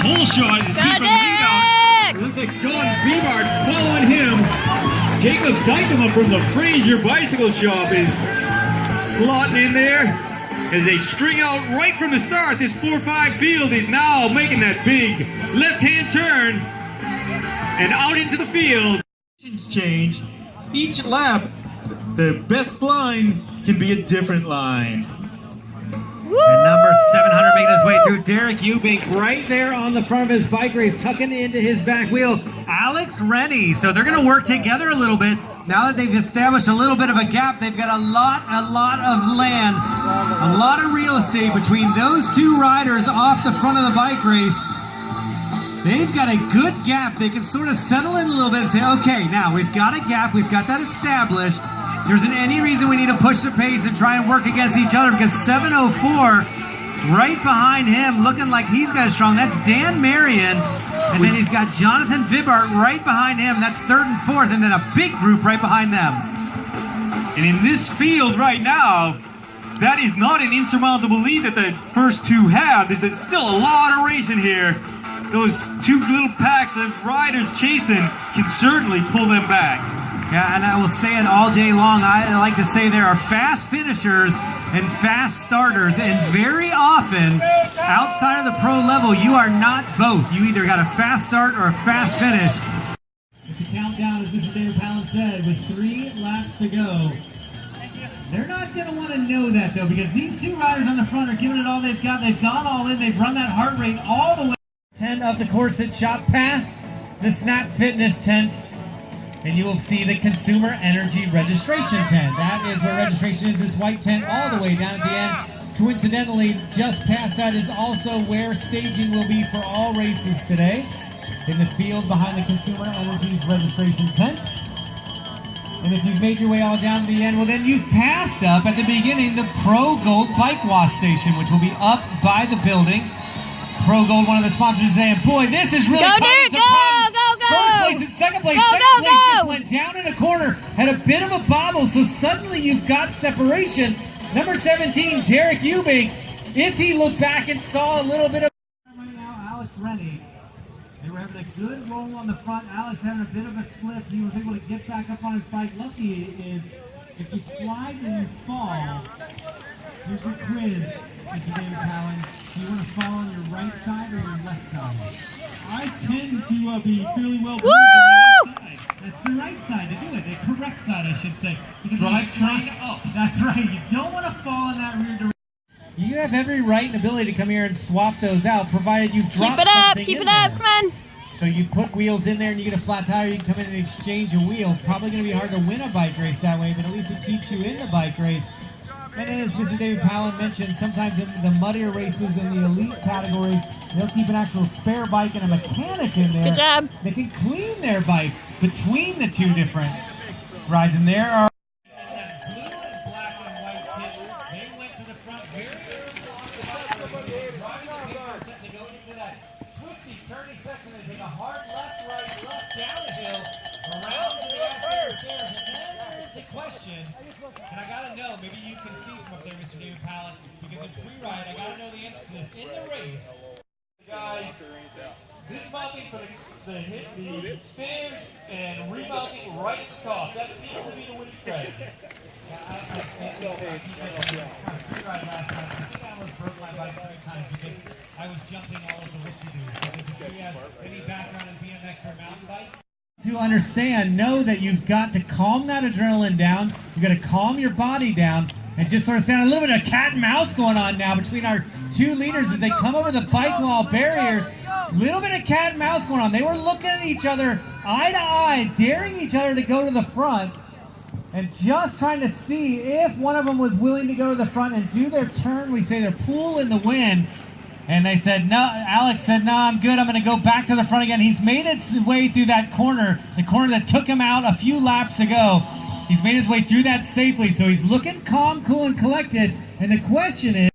pole shot to keep him lead out. It looks like John Beebart following him. Jacob Dykema from the Fraser Bicycle Shop is slotting in there as they string out right from the start. This 4-5 field is now making that big left-hand turn and out into the field. Change. Each lap, the best line can be a different line. And number 700 making his way through, Derek Eubank right there on the front of his bike race, tucking into his back wheel, Alex Rennie. So they're going to work together a little bit. Now that they've established a little bit of a gap, they've got a lot of land, a lot of real estate between those two riders off the front of the bike race. They've got a good gap. They can sort of settle in a little bit and say, okay, now we've got a gap, we've got that established. There isn't any reason we need to push the pace and try and work against each other, because 704 right behind him, looking like he's got a strong, that's Dan Marion, and then he's got Jonathan Vibart right behind him, that's third and fourth, and then a big group right behind them. And in this field right now, that is not an insurmountable lead that the first two have. There's still a lot of racing here. Those two little packs of riders chasing can certainly pull them back. Yeah, and I will say it all day long. I like to say there are fast finishers and fast starters, and very often, outside of the pro level, you are not both. You either got a fast start or a fast finish. It's a countdown, as Mr. David Palin said, with 3 laps to go. They're not going to want to know that, though, because these two riders on the front are giving it all they've got. They've gone all in. They've run that heart rate all the way. Tent of the Corset Shop past the Snap Fitness tent, and you will see the Consumer Energy registration tent. That is where registration is, this white tent all the way down at the end. Coincidentally, just past that is also where staging will be for all races today, in the field behind the Consumer Energy's registration tent. And if you've made your way all down to the end, well, then you've passed up at the beginning the Pro Gold Bike Wash Station, which will be up by the building. Pro Gold, one of the sponsors today, and boy, this is really go, Derek, go! First place and second place. Second place just went down in a corner, had a bit of a bobble, so suddenly you've got separation. Number 17, Derek Eubank, if he looked back and saw a little bit of... Right now, Alex Rennie. They were having a good roll on the front. Alex having a bit of a slip. He was able to get back up on his bike. Lucky is, if you slide and you fall, here's your quiz, Mr. David Palin. Do you want to fall on your right side or your left side? I tend to be fairly well on the left side. That's the right side to do it, the correct side, I should say. Because drive train up. That's right, you don't want to fall in that rear direction. You have every right and ability to come here and swap those out, provided you've dropped something keep it up, come on. So you put wheels in there and you get a flat tire, you can come in and exchange a wheel. Probably going to be hard to win a bike race that way, but at least it keeps you in the bike race. And then, as Mr. David Palin mentioned, sometimes in the muddier races in the elite categories, they'll keep an actual spare bike and a mechanic in there. Good job. They can clean their bike between the two different rides. And there are blue and black and white kit. They went to the front very early on the bike race. Driving the pace set to go into that twisty, turny section. They take a hard left, right, down the hill, around to the outside stairs. And then there's a question. And I gotta know, maybe you can see from up there, Mr. David Palin, because in pre-ride, I gotta know the answer to this. In the race, Guys, dismounting for the stairs and remounting right at the top. That seems to be the winning strategy. Pre-ride last time, I think I almost broke my bike 3 times because I was jumping all of the whoop-de-doos. Because if you have any background in BMX or mountain bike, to understand, know that you've got to calm that adrenaline down, you've got to calm your body down, and just sort of stand a little bit of cat and mouse going on now between our two leaders as they come over the bike wall barriers. Little bit of cat and mouse going on. They were looking at each other eye to eye, daring each other to go to the front, and just trying to see if one of them was willing to go to the front and do their turn, we say their pool in the wind. And they said, no, Alex said, no, I'm good. I'm going to go back to the front again. He's made his way through that corner, the corner that took him out a few laps ago. He's made his way through that safely. So he's looking calm, cool, and collected. And the question is,